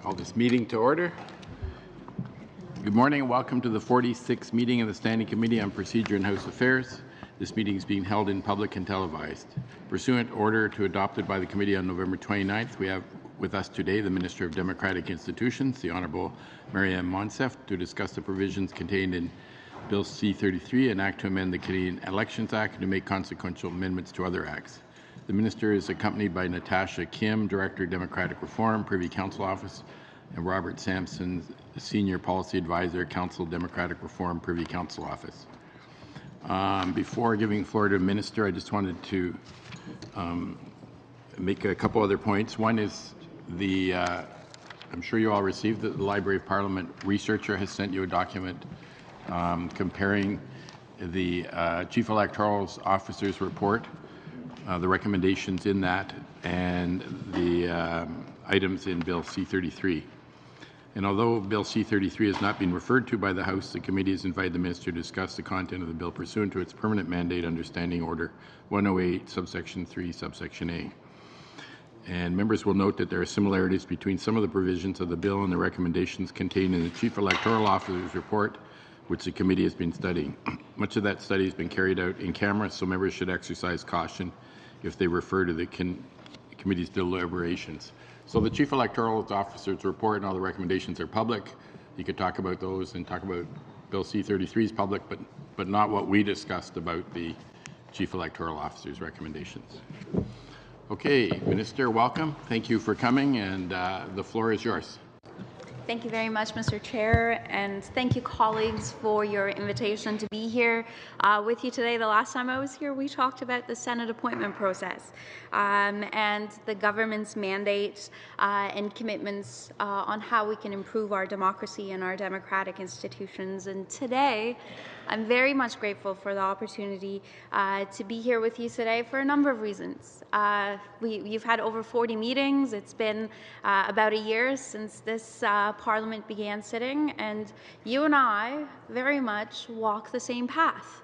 Call this meeting to order. Good morning and welcome to the 46th meeting of the Standing Committee on Procedure and House Affairs. This meeting is being held in public and televised. Pursuant order to adopted by the committee on November 29th, we have with us today the Minister of Democratic Institutions, the Honourable Marianne Monsef, to discuss the provisions contained in Bill C-33, an act to amend the Canadian Elections Act and to make consequential amendments to other acts. The Minister is accompanied by Natasha Kim, Director, Democratic Reform, Privy Council Office, and Robert Sampson, Senior Policy Advisor, Council, Democratic Reform, Privy Council Office. Before giving the floor to the Minister, I just wanted to make a couple other points. One is I'm sure you all received that the Library of Parliament researcher has sent you a document comparing the Chief Electoral Officer's report, the recommendations in that, and the items in Bill C-33. And although Bill C-33 has not been referred to by the House, the committee has invited the Minister to discuss the content of the bill pursuant to its permanent mandate under Standing Order 108, subsection 3, subsection A. And members will note that there are similarities between some of the provisions of the bill and the recommendations contained in the Chief Electoral Officer's report, which the committee has been studying. Much of that study has been carried out in camera, so members should exercise caution if they refer to the committee's deliberations. So the Chief Electoral Officer's report and all the recommendations are public. You could talk about those and talk about Bill C-33's public, but not what we discussed about the Chief Electoral Officer's recommendations. Okay, Minister, welcome. Thank you for coming, and the floor is yours. Thank you very much, Mr. Chair, and thank you, colleagues, for your invitation to be here with you today. The last time I was here, we talked about the Senate appointment process and the government's mandate and commitments on how we can improve our democracy and our democratic institutions. And today, I'm very much grateful for the opportunity to be here with you today for a number of reasons. You've had over 40 meetings. It's been about a year since this Parliament began sitting, and you and I very much walk the same path.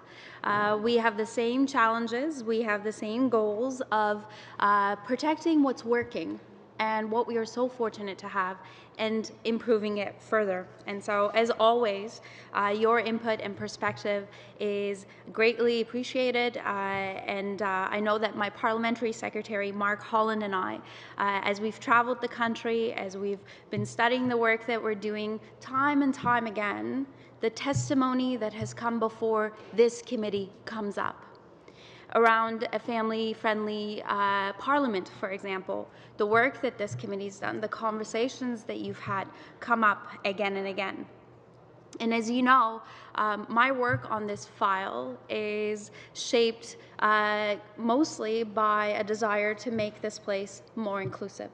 We have the same challenges, we have the same goals of protecting what's working and what we are so fortunate to have, and improving it further. And so, as always, your input and perspective is greatly appreciated, and I know that my Parliamentary Secretary, Mark Holland, and I, as we've traveled the country, as we've been studying the work that we're doing, time and time again, the testimony that has come before this committee comes up. Around a family-friendly parliament, for example, the work that this committee's done, the conversations that you've had come up again and again. And as you know, my work on this file is shaped mostly by a desire to make this place more inclusive,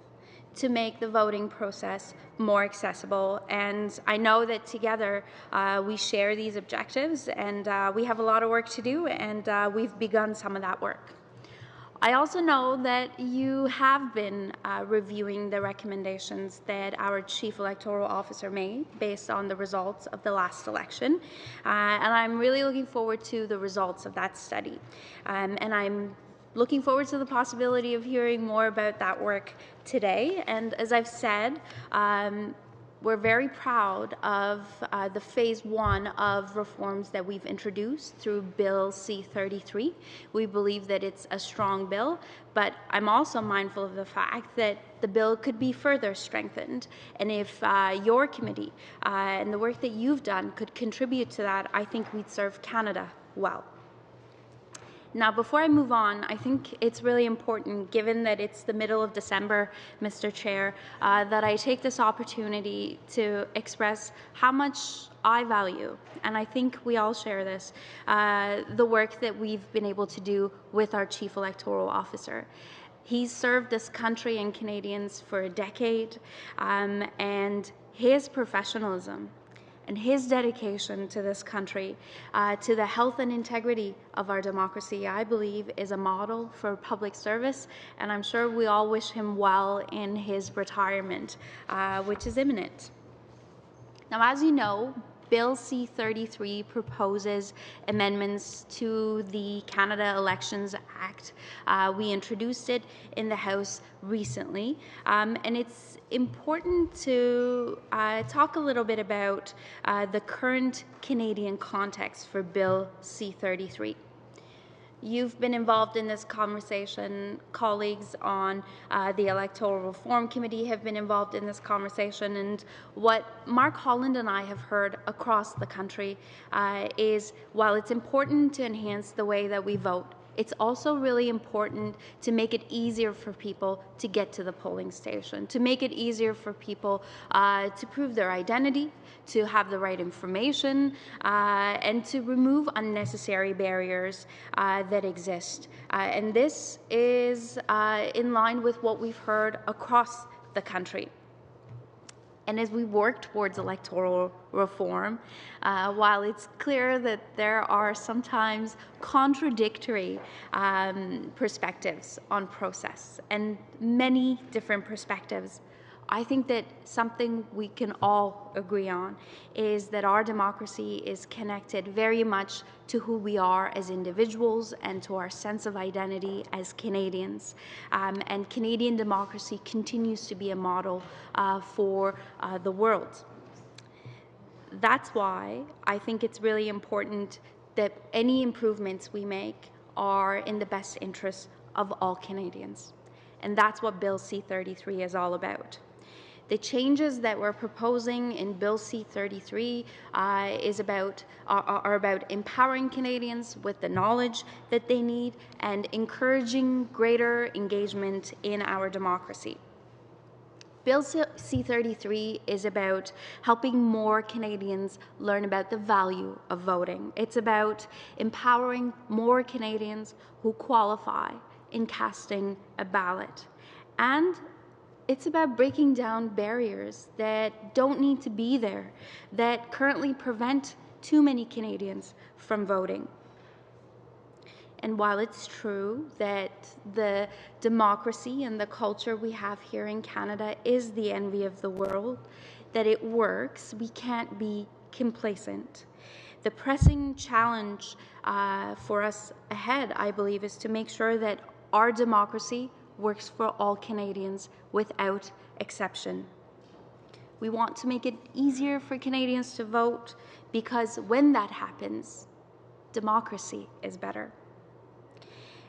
to make the voting process more accessible. And I know that together we share these objectives, and we have a lot of work to do, and we've begun some of that work. I also know that you have been reviewing the recommendations that our Chief Electoral Officer made based on the results of the last election, and I'm really looking forward to the results of that study. And I'm looking forward to the possibility of hearing more about that work today. And as I've said, we're very proud of the phase 1 of reforms that we've introduced through Bill C-33. We believe that it's a strong bill, but I'm also mindful of the fact that the bill could be further strengthened. And if your committee and the work that you've done could contribute to that, I think we'd serve Canada well. Now, before I move on, I think it's really important, given that it's the middle of December, Mr. Chair, that I take this opportunity to express how much I value, and I think we all share this, the work that we've been able to do with our Chief Electoral Officer. He's served this country and Canadians for a decade, and his professionalism and his dedication to this country, to the health and integrity of our democracy, I believe is a model for public service, and I'm sure we all wish him well in his retirement, which is imminent. Now, as you know, Bill C-33 proposes amendments to the Canada Elections Act. We introduced it in the House recently, and it's important to talk a little bit about the current Canadian context for Bill C-33. You've been involved in this conversation. Colleagues on the Electoral Reform Committee have been involved in this conversation. And what Mark Holland and I have heard across the country is while it's important to enhance the way that we vote, it's also really important to make it easier for people to get to the polling station, to make it easier for people to prove their identity, to have the right information, and to remove unnecessary barriers that exist. And this is in line with what we've heard across the country. And as we work towards electoral reform, while it's clear that there are sometimes contradictory perspectives on process and many different perspectives, I think that something we can all agree on is that our democracy is connected very much to who we are as individuals and to our sense of identity as Canadians. And Canadian democracy continues to be a model for the world. That's why I think it's really important that any improvements we make are in the best interest of all Canadians. And that's what Bill C-33 is all about. The changes that we're proposing in Bill C-33 are about empowering Canadians with the knowledge that they need and encouraging greater engagement in our democracy. Bill C-33 is about helping more Canadians learn about the value of voting. It's about empowering more Canadians who qualify in casting a ballot. And it's about breaking down barriers that don't need to be there, that currently prevent too many Canadians from voting. And while it's true that the democracy and the culture we have here in Canada is the envy of the world, that it works, we can't be complacent. The pressing challenge for us ahead, I believe, is to make sure that our democracy works for all Canadians without exception. We want to make it easier for Canadians to vote because when that happens, democracy is better.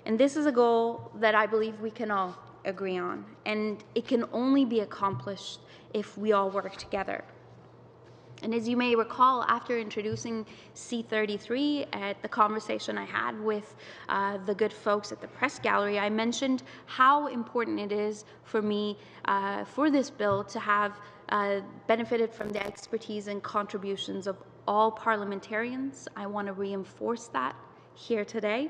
And this is a goal that I believe we can all agree on, and it can only be accomplished if we all work together. And as you may recall, after introducing C-33 at the conversation I had with the good folks at the press gallery, I mentioned how important it is for me, for this bill, to have benefited from the expertise and contributions of all parliamentarians. I want to reinforce that here today.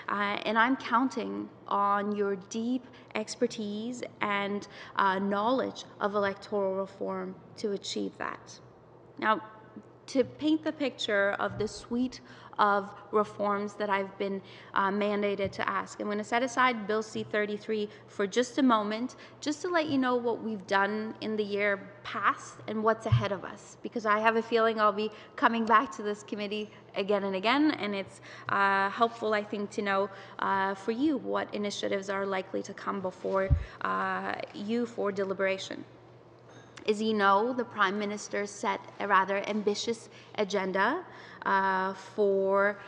And I'm counting on your deep expertise and knowledge of electoral reform to achieve that. Now, to paint the picture of the suite of reforms that I've been mandated to ask, I'm going to set aside Bill C-33 for just a moment, just to let you know what we've done in the year past and what's ahead of us, because I have a feeling I'll be coming back to this committee again and again, and it's helpful, I think, to know for you what initiatives are likely to come before you for deliberation. As you know, the Prime Minister set a rather ambitious agenda for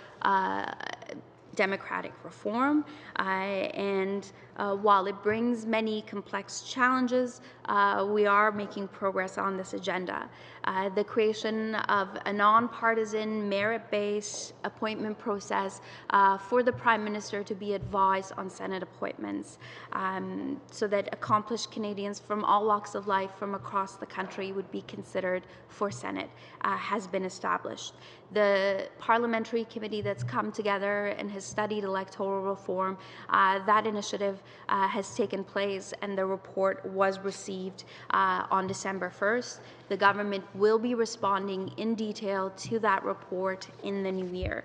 democratic reform, and while it brings many complex challenges, we are making progress on this agenda. The creation of a nonpartisan, merit-based appointment process for the Prime Minister to be advised on Senate appointments, so that accomplished Canadians from all walks of life from across the country would be considered for Senate, has been established. The parliamentary committee that's come together and has studied electoral reform, that initiative has taken place, and the report was received on December 1st. The government will be responding in detail to that report in the new year.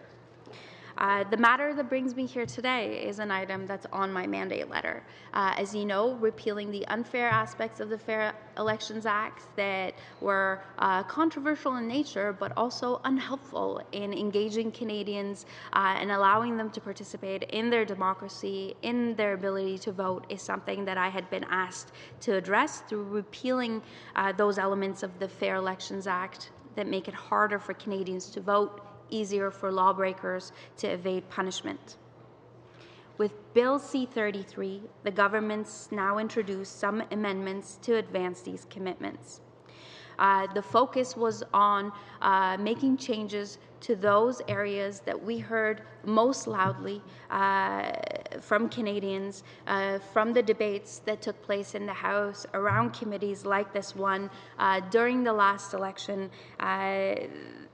The matter that brings me here today is an item that's on my mandate letter. As you know, repealing the unfair aspects of the Fair Elections Act that were controversial in nature but also unhelpful in engaging Canadians and allowing them to participate in their democracy, in their ability to vote, is something that I had been asked to address through repealing those elements of the Fair Elections Act that make it harder for Canadians to vote, easier for lawbreakers to evade punishment. With Bill C-33, the government's now introduced some amendments to advance these commitments. The focus was on making changes to those areas that we heard most loudly from Canadians, from the debates that took place in the House, around committees like this one, during the last election,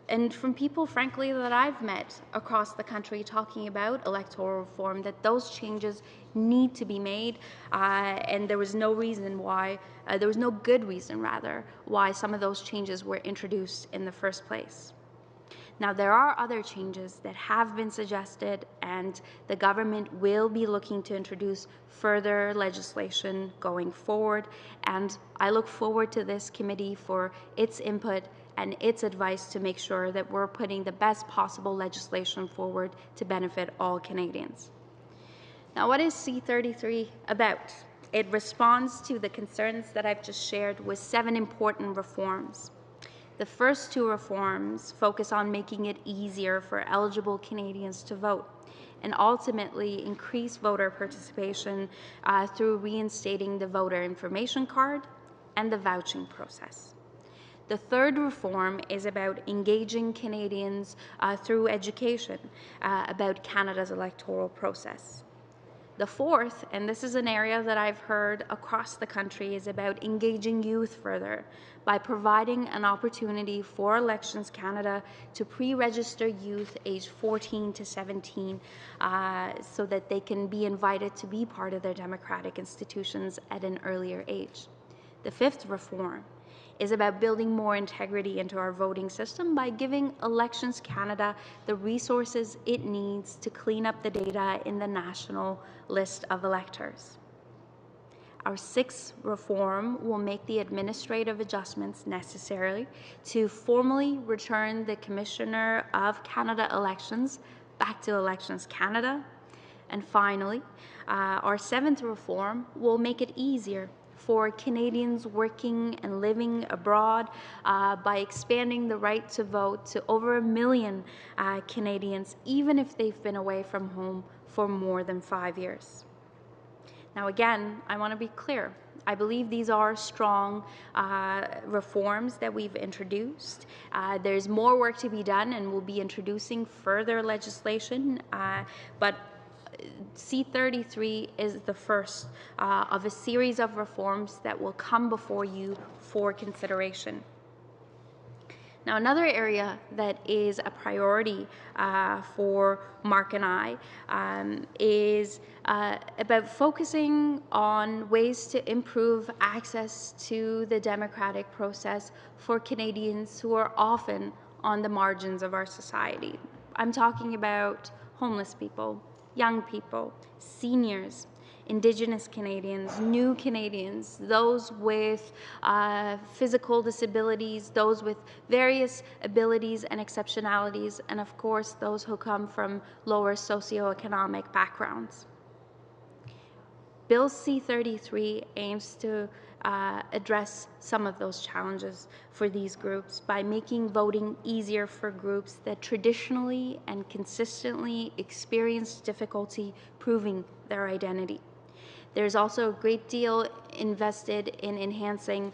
and from people, frankly, that I've met across the country talking about electoral reform, that those changes need to be made, and there was no reason why, there was no good reason, rather, why some of those changes were introduced in the first place. Now, there are other changes that have been suggested, and the government will be looking to introduce further legislation going forward, and I look forward to this committee for its input and its advice to make sure that we're putting the best possible legislation forward to benefit all Canadians. Now, what is C-33 about? It responds to the concerns that I've just shared with 7 important reforms. The first 2 reforms focus on making it easier for eligible Canadians to vote and ultimately increase voter participation through reinstating the voter information card and the vouching process. The third reform is about engaging Canadians through education about Canada's electoral process. The fourth, and this is an area that I've heard across the country, is about engaging youth further by providing an opportunity for Elections Canada to pre-register youth aged 14 to 17 so that they can be invited to be part of their democratic institutions at an earlier age. The fifth reform is about building more integrity into our voting system by giving Elections Canada the resources it needs to clean up the data in the national list of electors. Our sixth reform will make the administrative adjustments necessary to formally return the Commissioner of Canada Elections back to Elections Canada. And finally, our seventh reform will make it easier for Canadians working and living abroad by expanding the right to vote to over 1 million Canadians, even if they've been away from home for more than 5 years. Now again, I want to be clear. I believe these are strong reforms that we've introduced. There's more work to be done, and we'll be introducing further legislation, but C-33 is the first of a series of reforms that will come before you for consideration. Now, another area that is a priority for Mark and I is about focusing on ways to improve access to the democratic process for Canadians who are often on the margins of our society. I'm talking about homeless people, young people, seniors, Indigenous Canadians, new Canadians, those with physical disabilities, those with various abilities and exceptionalities, and of course those who come from lower socioeconomic backgrounds. Bill C-33 aims to address some of those challenges for these groups by making voting easier for groups that traditionally and consistently experience difficulty proving their identity. There's also a great deal invested in enhancing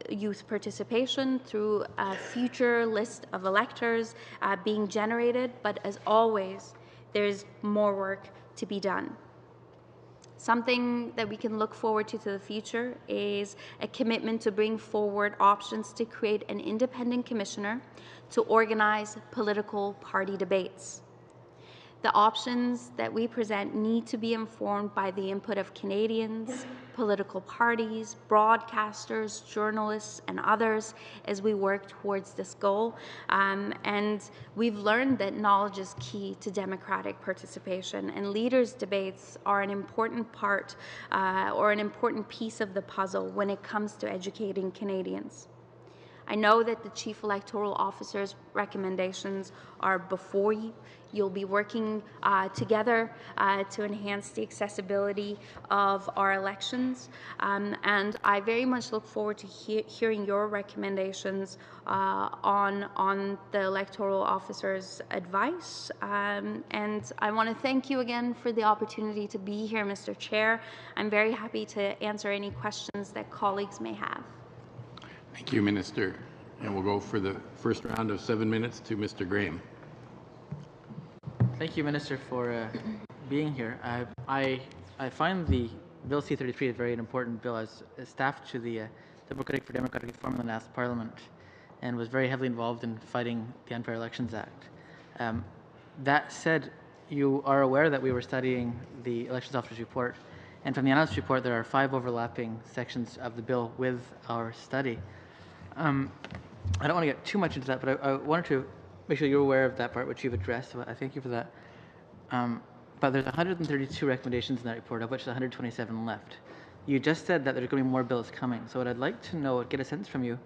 youth participation through a future list of electors being generated, but as always, there's more work to be done. Something that we can look forward to the future is a commitment to bring forward options to create an independent commissioner to organize political party debates. The options that we present need to be informed by the input of Canadians, political parties, broadcasters, journalists, and others as we work towards this goal. And we've learned that knowledge is key to democratic participation, and leaders' debates are an important part or an important piece of the puzzle when it comes to educating Canadians. I know that the Chief Electoral Officer's recommendations are before you. You'll be working together to enhance the accessibility of our elections. And I very much look forward to hearing your recommendations on the Electoral Officer's advice. And I want to thank you again for the opportunity to be here, Mr. Chair. I'm very happy to answer any questions that colleagues may have. Thank you, Minister. And we'll go for the first round of 7 minutes to Mr. Graham. Thank you, Minister, for being here. I find the Bill C-33 a very important bill. As staff to the Democratic for Democratic Reform in the last Parliament, and was very heavily involved in fighting the Unfair Elections Act. That said, you are aware that we were studying the Elections Officer's report, and from the analysis report there are 5 overlapping sections of the bill with our study. I don't want to get too much into that, but I wanted to make sure you're aware of that part, which you've addressed, so I thank you for that. But there's 132 recommendations in that report, of which there's 127 left. You just said that there's going to be more bills coming, so what I'd like to know, get a sense from you,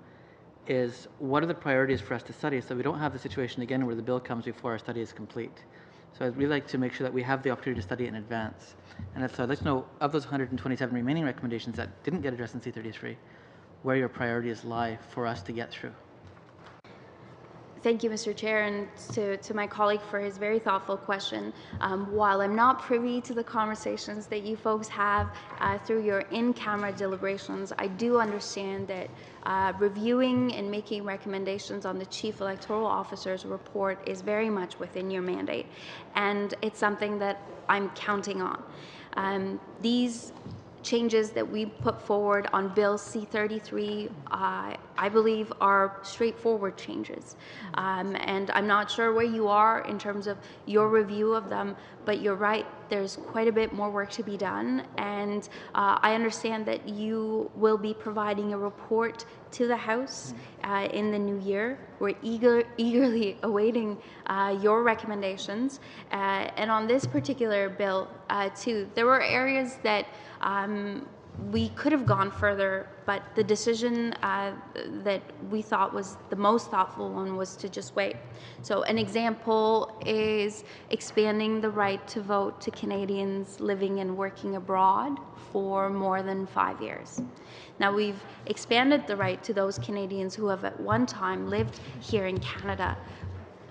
is what are the priorities for us to study so we don't have the situation again where the bill comes before our study is complete. So I'd really like to make sure that we have the opportunity to study it in advance. And so I'd like to know, of those 127 remaining recommendations that didn't get addressed in C-33, where your priorities lie for us to get through. Thank you, Mr. Chair, and to my colleague for his very thoughtful question. While I'm not privy to the conversations that you folks have through your in-camera deliberations, I do understand that reviewing and making recommendations on the Chief Electoral Officer's report is very much within your mandate, and it's something that I'm counting on. These changes that we put forward on Bill C-33, I believe, are straightforward changes. And I'm not sure where you are in terms of your review of them, but you're right, there's quite a bit more work to be done. And I understand that you will be providing a report to the House in the new year. We're eagerly awaiting your recommendations. And on this particular bill, too, there were areas that we could have gone further, but the decision that we thought was the most thoughtful one was to just wait. So an example is expanding the right to vote to Canadians living and working abroad for more than 5 years. Now, we've expanded the right to those Canadians who have at one time lived here in Canada,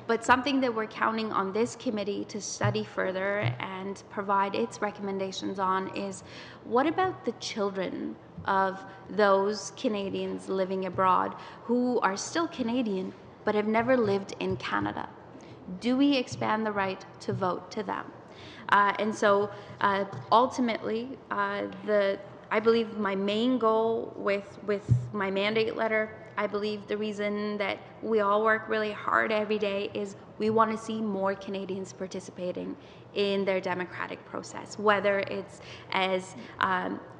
but something that we're counting on this committee to study further and provide its recommendations on is, what about the children of those Canadians living abroad who are still Canadian but have never lived in Canada? Do we expand the right to vote to them? And so ultimately, I believe my main goal with my mandate letter, I believe the reason that we all work really hard every day is we want to see more Canadians participating in their democratic process, whether it's as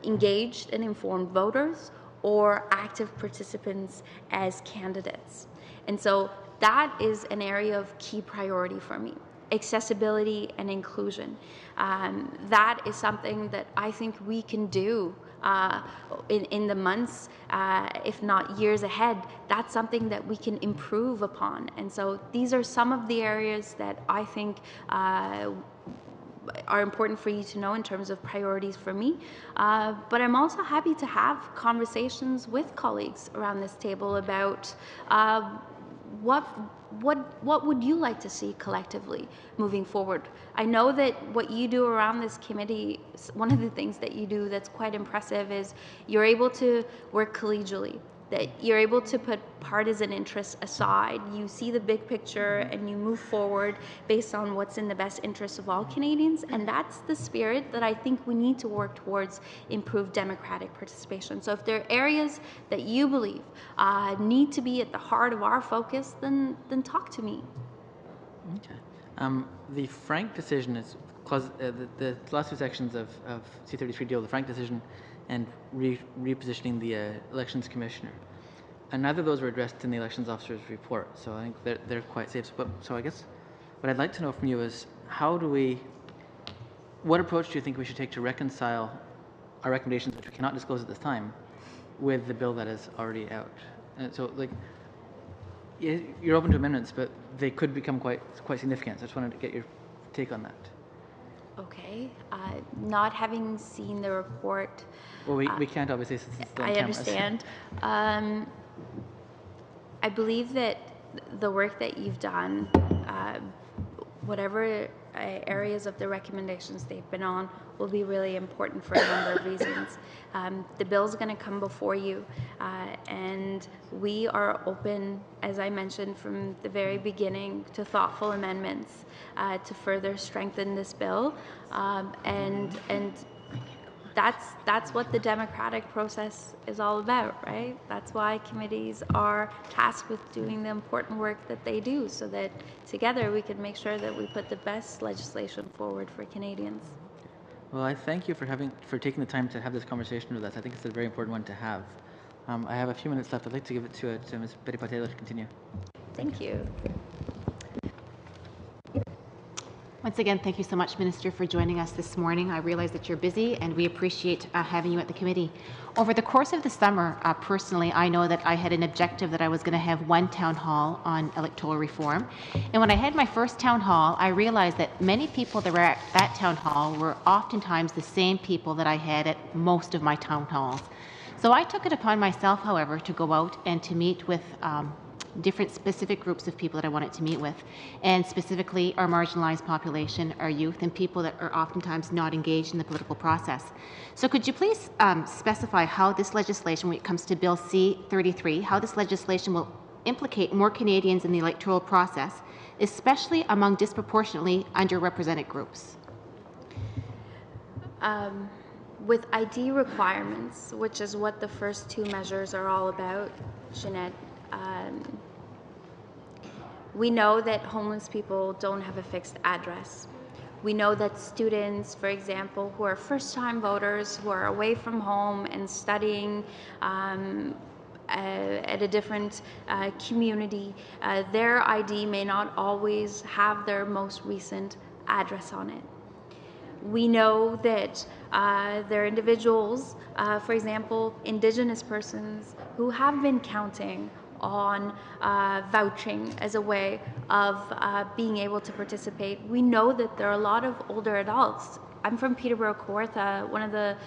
engaged and informed voters or active participants as candidates. And so that is an area of key priority for me. Accessibility and inclusion. That is something that I think we can do in the months, if not years ahead. That's something that we can improve upon. And so these are some of the areas that I think are important for you to know in terms of priorities for me. But I'm also happy to have conversations with colleagues around this table about what would you like to see collectively moving forward? I know that what you do around this committee, one of the things that you do that's quite impressive is you're able to work collegially, that you're able to put partisan interests aside. You see the big picture and you move forward based on what's in the best interest of all Canadians, and that's the spirit that I think we need to work towards improved democratic participation. So if there are areas that you believe need to be at the heart of our focus, then talk to me. Okay. The Frank decision is, the last two sections of C-33 deal, the Frank decision and repositioning the elections commissioner. And neither of those were addressed in the elections officer's report, so I think they're quite safe. So I guess what I'd like to know from you is what approach do you think we should take to reconcile our recommendations, which we cannot disclose at this time, with the bill that is already out? And so, like, you're open to amendments, but they could become quite significant. So I just wanted to get your take on that. Okay. Not having seen the report, Well, we can't obviously since it's still on I cameras. understand. I believe that the work that you've done, whatever areas of the recommendations they've been on, will be really important for a number of reasons. The bill's going to come before you, and we are open, as I mentioned from the very beginning, to thoughtful amendments to further strengthen this bill, and that's what the democratic process is all about, right? That's why committees are tasked with doing the important work that they do, so that together we can make sure that we put the best legislation forward for Canadians. Well, I thank you for taking the time to have this conversation with us. I think it's a very important one to have. I have a few minutes left. I'd like to give it to Ms. Betty Patel to continue. Thank you. Once again, thank you so much, Minister, for joining us this morning. I realize that you're busy, and we appreciate having you at the committee. Over the course of the summer, personally, I know that I had an objective that I was going to have one town hall on electoral reform. And when I had my first town hall, I realized that many people that were at that town hall were oftentimes the same people that I had at most of my town halls. So I took it upon myself, however, to go out and to meet with different specific groups of people that I wanted to meet with, and specifically our marginalized population, our youth, and people that are oftentimes not engaged in the political process. So could you please specify how this legislation, when it comes to Bill C-33, how this legislation will implicate more Canadians in the electoral process, especially among disproportionately underrepresented groups? With ID requirements, which is what the first two measures are all about, Jeanette, we know that homeless people don't have a fixed address. We know that students, for example, who are first-time voters, who are away from home and studying at a different community, their ID may not always have their most recent address on it. We know that there are individuals, for example, Indigenous persons, who have been counting on vouching as a way of being able to participate. We know that there are a lot of older adults. I'm from Peterborough, Kawartha, one of the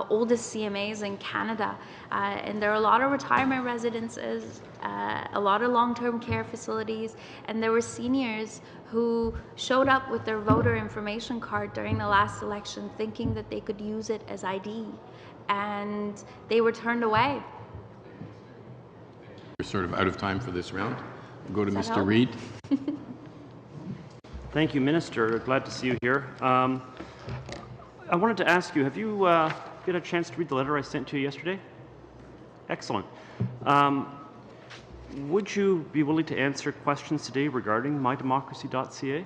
oldest CMAs in Canada, and there are a lot of retirement residences, a lot of long-term care facilities, and there were seniors who showed up with their voter information card during the last election thinking that they could use it as ID, and they were turned away. We're sort of out of time for this round. We'll go to Does that Mr. help? Reid. Thank you, Minister. Glad to see you here. I wanted to ask you, have you get a chance to read the letter I sent to you yesterday? Excellent. Would you be willing to answer questions today regarding mydemocracy.ca?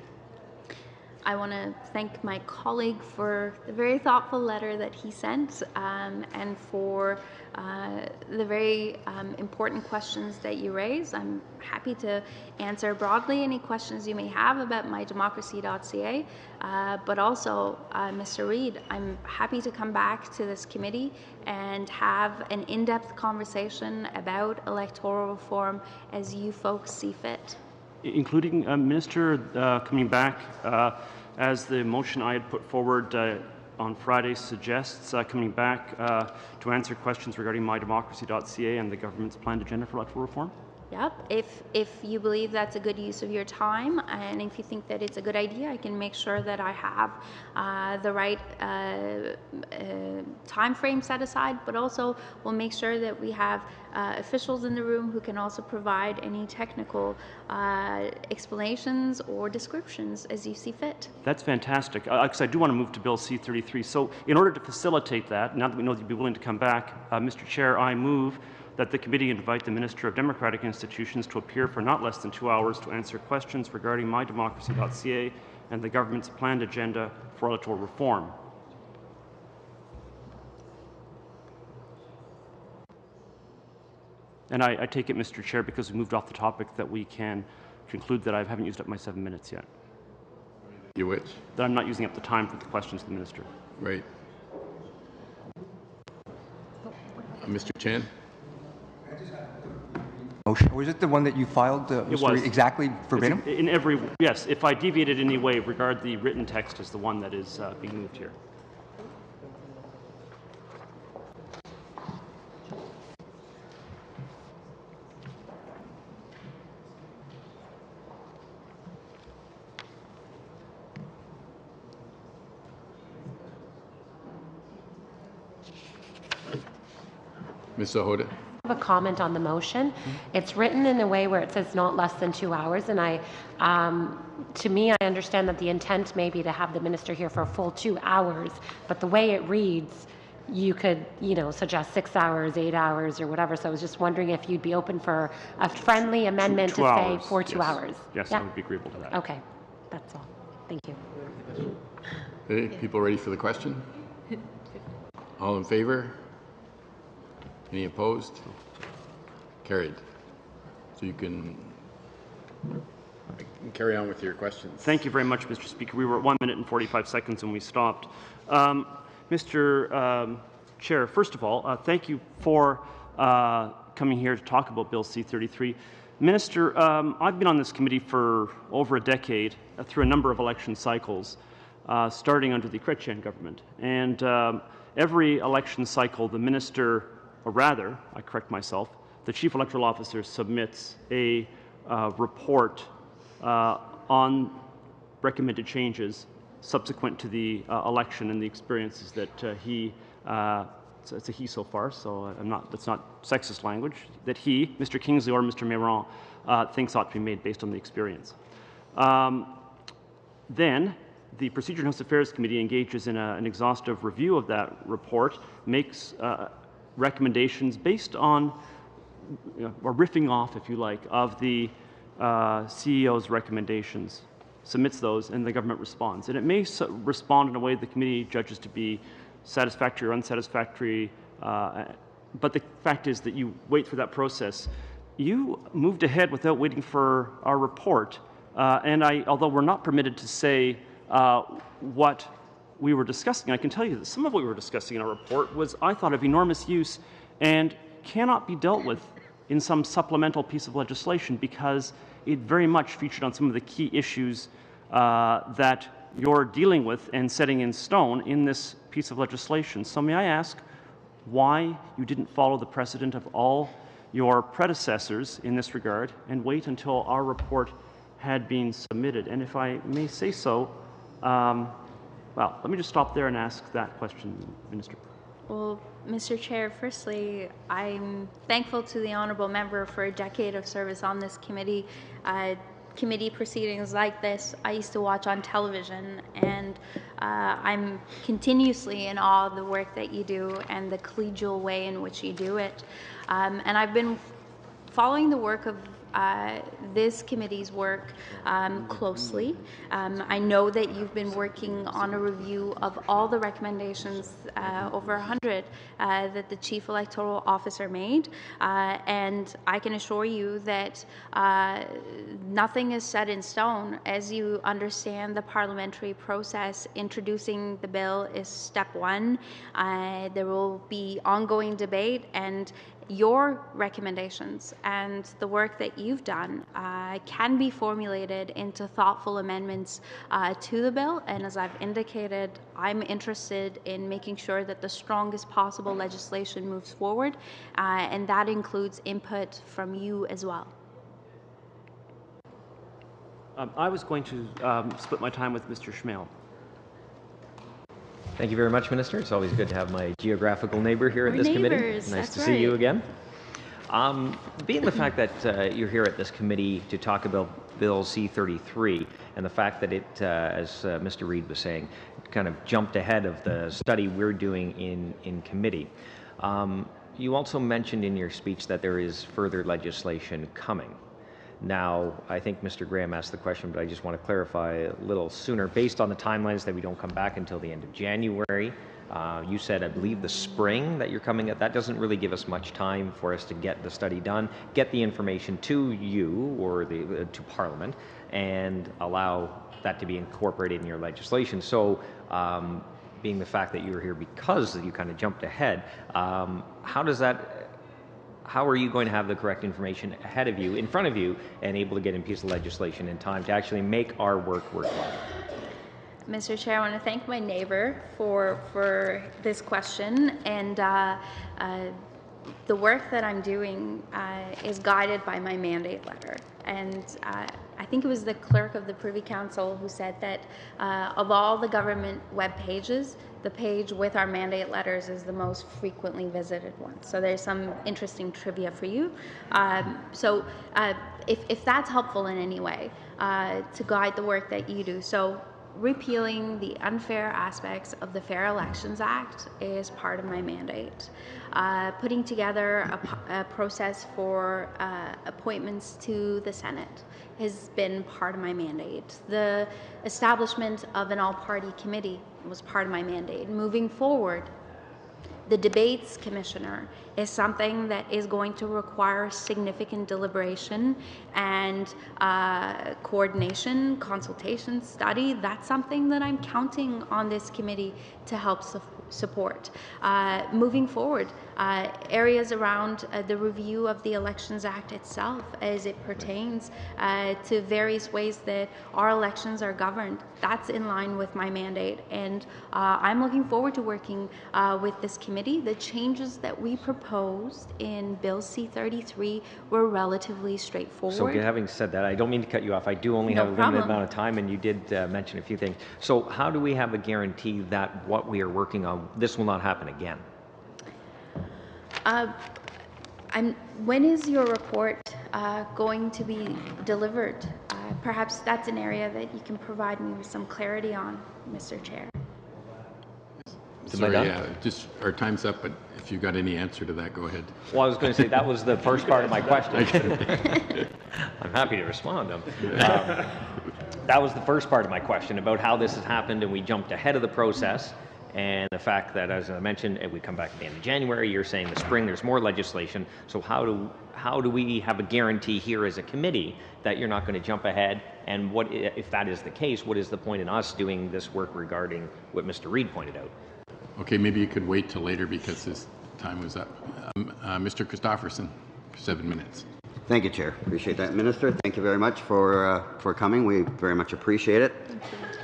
I want to thank my colleague for the very thoughtful letter that he sent, and for the very important questions that you raised. I'm happy to answer broadly any questions you may have about mydemocracy.ca, but also, Mr. Reid, I'm happy to come back to this committee and have an in-depth conversation about electoral reform as you folks see fit. Including, Minister, coming back, as the motion I had put forward on Friday suggests, coming back to answer questions regarding mydemocracy.ca and the government's planned agenda for electoral reform? Yep. If you believe that's a good use of your time, and if you think that it's a good idea, I can make sure that I have the right time frame set aside, but also we'll make sure that we have officials in the room who can also provide any technical explanations or descriptions as you see fit. That's fantastic, because I do want to move to Bill C-33. So in order to facilitate that, now that we know that you'd be willing to come back, Mr. Chair, I move that the committee invite the Minister of Democratic Institutions to appear for not less than 2 hours to answer questions regarding mydemocracy.ca and the government's planned agenda for electoral reform. And I take it, Mr. Chair, because we moved off the topic, that we can conclude that I haven't used up my 7 minutes yet. You which? That I'm not using up the time for the questions to the minister. Right. Mr. Chan? Motion. Was it the one that you filed, Mr. Reid, exactly verbatim? In every, yes, if I deviated in any way, regard the written text as the one that is being moved here. Ms. Sahota? I have a comment on the motion. It's written in a way where it says not less than 2 hours, and to me, I understand that the intent may be to have the minister here for a full 2 hours, but the way it reads, you could, suggest 6 hours, 8 hours, or whatever. So I was just wondering if you'd be open for a friendly amendment to say for 2 hours. Yes, yeah? I would be agreeable to that. Okay, that's all. Thank you. Okay, people ready for the question? All in favor? Any opposed? Carried. So you can carry on with your questions. Thank you very much, Mr. Speaker. We were at 1 minute and 45 seconds and we stopped. Mr. Chair, first of all, thank you for coming here to talk about Bill C-33. Minister, I've been on this committee for over a decade through a number of election cycles, starting under the Chrétien government. And every election cycle, the minister, or rather, I correct myself, the Chief Electoral Officer submits a report on recommended changes subsequent to the election and the experiences that it's a he so far, so that's not sexist language, that he, Mr. Kingsley or Mr. Méran, thinks ought to be made based on the experience. Then the Procedure and House Affairs Committee engages in an exhaustive review of that report, makes recommendations based on, or riffing off, if you like, of the CEO's recommendations, submits those, and the government responds. And it may respond in a way the committee judges to be satisfactory or unsatisfactory, but the fact is that you wait through that process. You moved ahead without waiting for our report, and although we're not permitted to say what we were discussing, I can tell you that some of what we were discussing in our report was, I thought, of enormous use and cannot be dealt with in some supplemental piece of legislation because it very much featured on some of the key issues that you're dealing with and setting in stone in this piece of legislation. So may I ask why you didn't follow the precedent of all your predecessors in this regard and wait until our report had been submitted? And if I may say so, well, let me just stop there and ask that question, Minister. Well, Mr. Chair, firstly, I'm thankful to the honourable member for a decade of service on this committee. Committee proceedings like this I used to watch on television, and I'm continuously in awe of the work that you do and the collegial way in which you do it. And I've been following the work of this committee's work closely. I know that you've been working on a review of all the recommendations, over 100, that the Chief Electoral Officer made, and I can assure you that nothing is set in stone. As you understand the parliamentary process, introducing the bill is step one. There will be ongoing debate, and your recommendations and the work that you've done can be formulated into thoughtful amendments to the bill. And as I've indicated, I'm interested in making sure that the strongest possible legislation moves forward, and that includes input from you as well. I was going to split my time with Mr. Schmale. Thank you very much, Minister. It's always good to have my geographical neighbor here at this committee. Nice to see you again. Being the fact that you're here at this committee to talk about Bill C-33 and the fact that it, as Mr. Reid was saying, kind of jumped ahead of the study we're doing in committee. You also mentioned in your speech that there is further legislation coming. Now, I think Mr. Graham asked the question, but I just want to clarify a little sooner. Based on the timelines that we don't come back until the end of January, You said, I believe, the spring that you're coming at. That doesn't really give us much time for us to get the study done, get the information to you or to Parliament, and allow that to be incorporated in your legislation. So, being the fact that you're here because you kind of jumped ahead, how are you going to have the correct information ahead of you, in front of you, and able to get a piece of legislation in time to actually make our work worthwhile? Mr. Chair, I want to thank my neighbor for this question, and the work that I'm doing is guided by my mandate letter. And I think it was the clerk of the Privy Council who said that of all the government web pages, the page with our mandate letters is the most frequently visited one. So there's some interesting trivia for you. If that's helpful in any way to guide the work that you do. So repealing the unfair aspects of the Fair Elections Act is part of my mandate. Putting together a process for appointments to the Senate has been part of my mandate. The establishment of an all-party committee was part of my mandate. Moving forward, the debates commissioner is something that is going to require significant deliberation and coordination, consultation, study. That's something that I'm counting on this committee to help support. Moving forward, areas around the review of the Elections Act itself as it pertains to various ways that our elections are governed. That's in line with my mandate, and I'm looking forward to working with this committee. The changes that we proposed in Bill C-33 were relatively straightforward. So having said that, I don't mean to cut you off. I do only have a limited amount of time, and you did mention a few things. So how do we have a guarantee that what we are working on, this will not happen again? When is your report going to be delivered? Perhaps that's an area that you can provide me with some clarity on, Mr. Chair. Sorry, just our time's up, but if you've got any answer to that, go ahead. Well, I was going to say that was the first part of my question. I'm happy to respond. That was the first part of my question about how this has happened, and we jumped ahead of the process. And the fact that, as I mentioned, if we come back at the end of January, you're saying the spring there's more legislation. So how do we have a guarantee here as a committee that you're not going to jump ahead? And what, if that is the case, what is the point in us doing this work regarding what Mr. Reid pointed out? Okay, maybe you could wait till later because his time was up. Mr. Christofferson, 7 minutes. Thank you, Chair. Appreciate that, Minister. Thank you very much for coming. We very much appreciate it.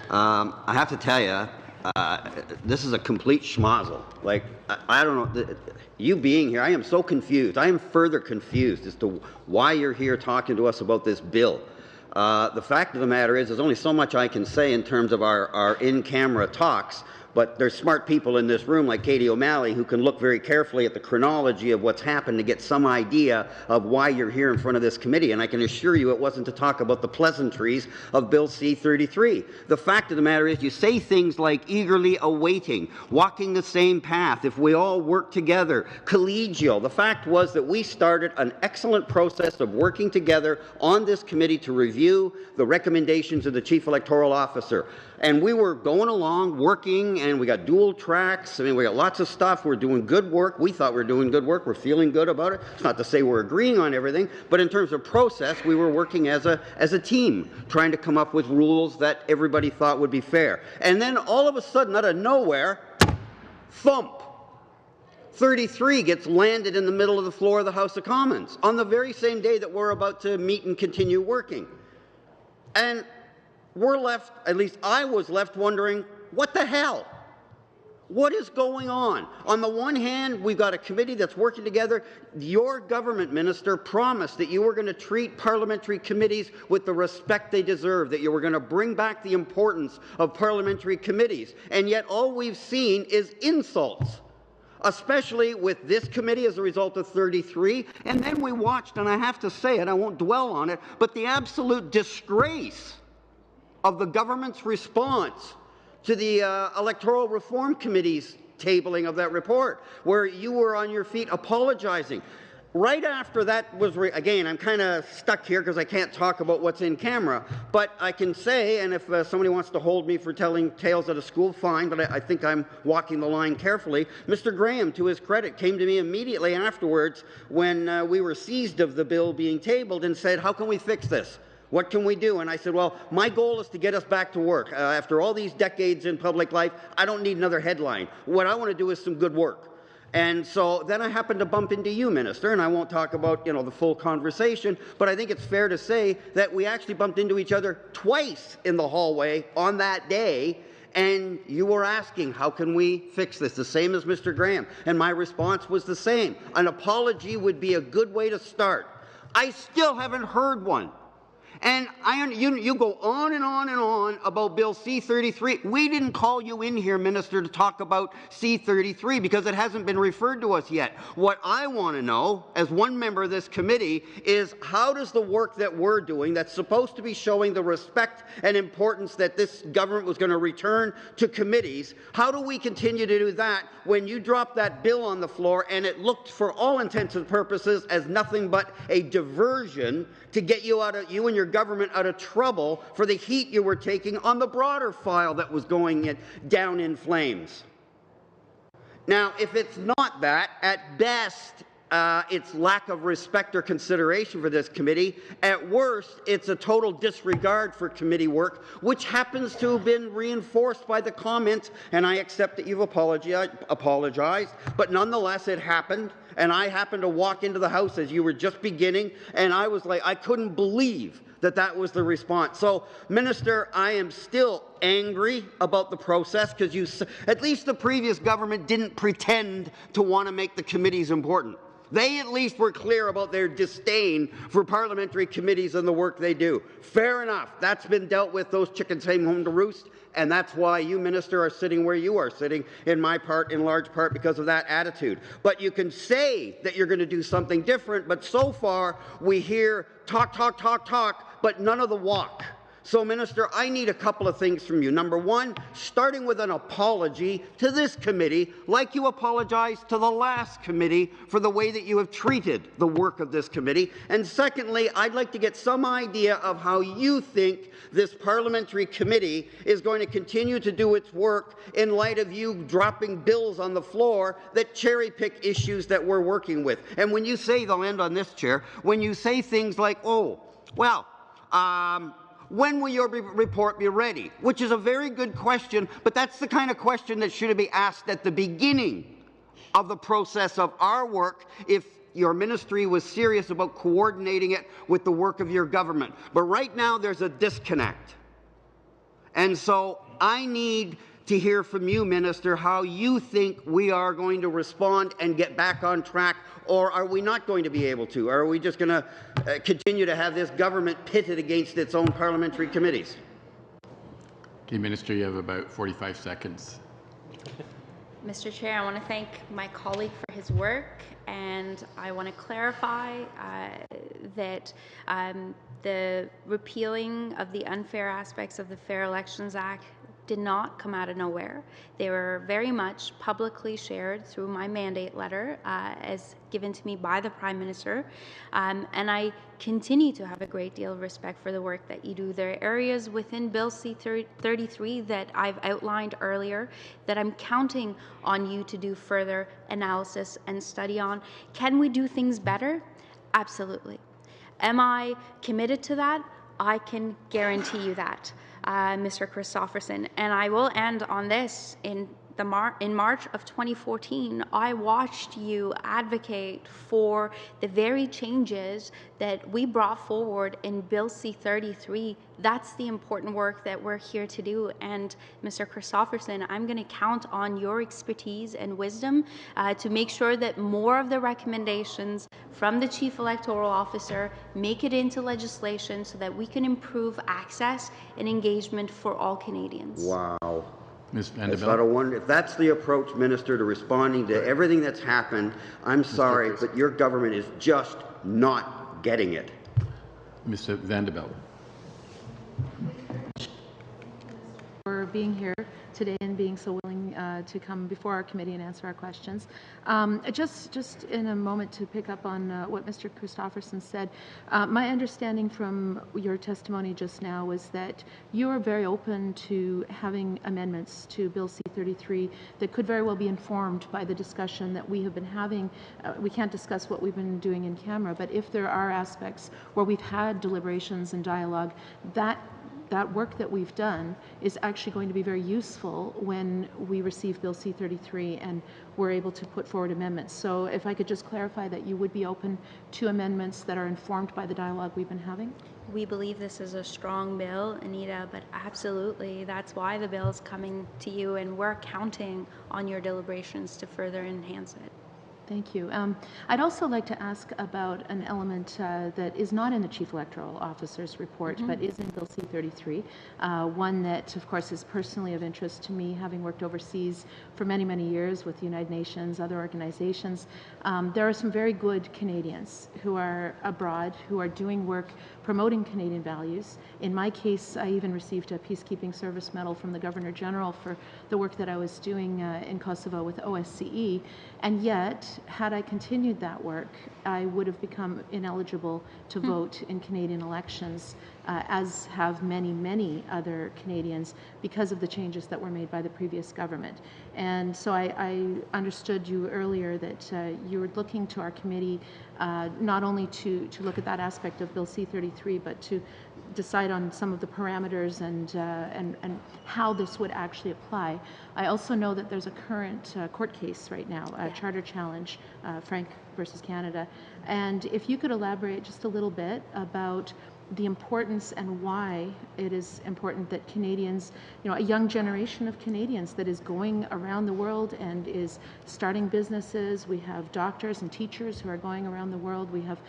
I have to tell you, this is a complete schmozzle. Like, I don't know, you being here, I am so confused. I am further confused as to why you're here talking to us about this bill. The fact of the matter is, there's only so much I can say in terms of our in-camera talks, but there's smart people in this room like Katie O'Malley who can look very carefully at the chronology of what's happened to get some idea of why you're here in front of this committee. And I can assure you it wasn't to talk about the pleasantries of Bill C-33. The fact of the matter is you say things like eagerly awaiting, walking the same path, if we all work together, collegial. The fact was that we started an excellent process of working together on this committee to review the recommendations of the Chief Electoral Officer. And we were going along, working, and we got dual tracks. I mean, we got lots of stuff. We're doing good work. We thought we were doing good work. We're feeling good about it. It's not to say we're agreeing on everything, but in terms of process, we were working as a team, trying to come up with rules that everybody thought would be fair. And then all of a sudden, out of nowhere, thump, 33 gets landed in the middle of the floor of the House of Commons on the very same day that we're about to meet and continue working. And we're left, at least I was left wondering, what the hell? What is going on? On the one hand, we've got a committee that's working together. Your government minister promised that you were going to treat parliamentary committees with the respect they deserve, that you were going to bring back the importance of parliamentary committees. And yet all we've seen is insults, especially with this committee as a result of 33. And then we watched, and I have to say it, I won't dwell on it, but the absolute disgrace of the government's response to the Electoral Reform Committee's tabling of that report, where you were on your feet apologizing. right after that was, again, I'm kind of stuck here because I can't talk about what's in camera, but I can say, and if somebody wants to hold me for telling tales at a school, fine, but I think I'm walking the line carefully. Mr. Graham, to his credit, came to me immediately afterwards when we were seized of the bill being tabled and said, how can we fix this? What can we do? And I said, well, my goal is to get us back to work. After all these decades in public life, I don't need another headline. What I want to do is some good work. And so then I happened to bump into you, Minister, and I won't talk about, the full conversation, but I think it's fair to say that we actually bumped into each other twice in the hallway on that day, and you were asking, how can we fix this? The same as Mr. Graham. And my response was the same. An apology would be a good way to start. I still haven't heard one. And you go on and on and on about Bill C-33. We didn't call you in here, Minister, to talk about C-33 because it hasn't been referred to us yet. What I want to know, as one member of this committee, is how does the work that we're doing, that's supposed to be showing the respect and importance that this government was going to return to committees, how do we continue to do that when you drop that bill on the floor and it looked, for all intents and purposes, as nothing but a diversion to get you and your government out of trouble for the heat you were taking on the broader file that was going down in flames. Now, if it's not that, at best, it's lack of respect or consideration for this committee. At worst, it's a total disregard for committee work, which happens to have been reinforced by the comments, and I accept that you've apologized, but nonetheless, it happened. And I happened to walk into the House as you were just beginning, and I was like, I couldn't believe that was the response. So, Minister, I am still angry about the process because at least the previous government didn't pretend to want to make the committees important. They at least were clear about their disdain for parliamentary committees and the work they do. Fair enough. That's been dealt with. Those chickens came home to roost. And that's why you, Minister, are sitting where you are sitting, in large part because of that attitude. But you can say that you're going to do something different, but so far we hear talk, but none of the walk. So, Minister, I need a couple of things from you. Number one, starting with an apology to this committee, like you apologized to the last committee for the way that you have treated the work of this committee. And secondly, I'd like to get some idea of how you think this parliamentary committee is going to continue to do its work in light of you dropping bills on the floor that cherry-pick issues that we're working with. And when you say, they'll end on this, Chair, when you say things like, when will your report be ready? Which is a very good question, but that's the kind of question that should be asked at the beginning of the process of our work if your ministry was serious about coordinating it with the work of your government. But right now there's a disconnect. And so I need to hear from you, Minister, how you think we are going to respond and get back on track, or are we not going to be able to? Or are we just going to continue to have this government pitted against its own parliamentary committees? Okay, Minister, you have about 45 seconds. Mr. Chair, I want to thank my colleague for his work, and I want to clarify that the repealing of the unfair aspects of the Fair Elections Act did not come out of nowhere. They were very much publicly shared through my mandate letter as given to me by the Prime Minister, and I continue to have a great deal of respect for the work that you do. There are areas within Bill C-33 that I've outlined earlier that I'm counting on you to do further analysis and study on. Can we do things better? Absolutely. Am I committed to that? I can guarantee you that, Mr. Christopherson. And I will end on this. In March of 2014, I watched you advocate for the very changes that we brought forward in Bill C-33. That's the important work that we're here to do. And Mr. Christopherson, I'm going to count on your expertise and wisdom to make sure that more of the recommendations from the Chief Electoral Officer make it into legislation so that we can improve access and engagement for all Canadians. Wow. Ms. Vanderbilt. If that's the approach, Minister, to responding to everything that's happened, I'm sorry, but your government is just not getting it. Mr. Vanderbilt. For being here today and being so willing to come before our committee and answer our questions. Just in a moment to pick up on what Mr. Christofferson said, my understanding from your testimony just now was that you are very open to having amendments to Bill C-33 that could very well be informed by the discussion that we have been having. We can't discuss what we've been doing in camera, but if there are aspects where we've had deliberations and dialogue, that work that we've done is actually going to be very useful when we receive Bill C-33 and we're able to put forward amendments. So if I could just clarify that you would be open to amendments that are informed by the dialogue we've been having? We believe this is a strong bill, Anita, but absolutely, that's why the bill is coming to you, and we're counting on your deliberations to further enhance it. Thank you. I'd also like to ask about an element that is not in the Chief Electoral Officer's report, but is in Bill C-33, one that, of course, is personally of interest to me, having worked overseas for many, many years with the United Nations, other organizations. There are some very good Canadians who are abroad, who are doing work promoting Canadian values. In my case, I even received a Peacekeeping Service Medal from the Governor General for the work that I was doing in Kosovo with OSCE, and yet, had I continued that work, I would have become ineligible to vote in Canadian elections, as have many, many other Canadians, because of the changes that were made by the previous government. And so I understood you earlier that you were looking to our committee not only to look at that aspect of Bill C-33, but to decide on some of the parameters and how this would actually apply. I also know that there's a current court case right now, a charter challenge, Frank versus Canada. And if you could elaborate just a little bit about the importance and why it is important that Canadians, a young generation of Canadians that is going around the world and is starting businesses. We have doctors and teachers who are going around the world. We have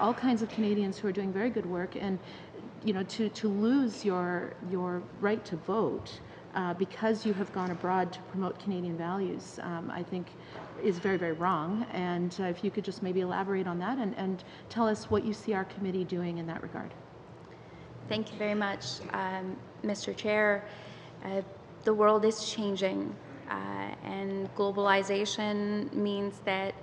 all kinds of Canadians who are doing very good work. And to lose your right to vote because you have gone abroad to promote Canadian values, I think is very, very wrong. And if you could just maybe elaborate on that and tell us what you see our committee doing in that regard. Thank you very much, Mr. Chair. The world is changing, and globalization means that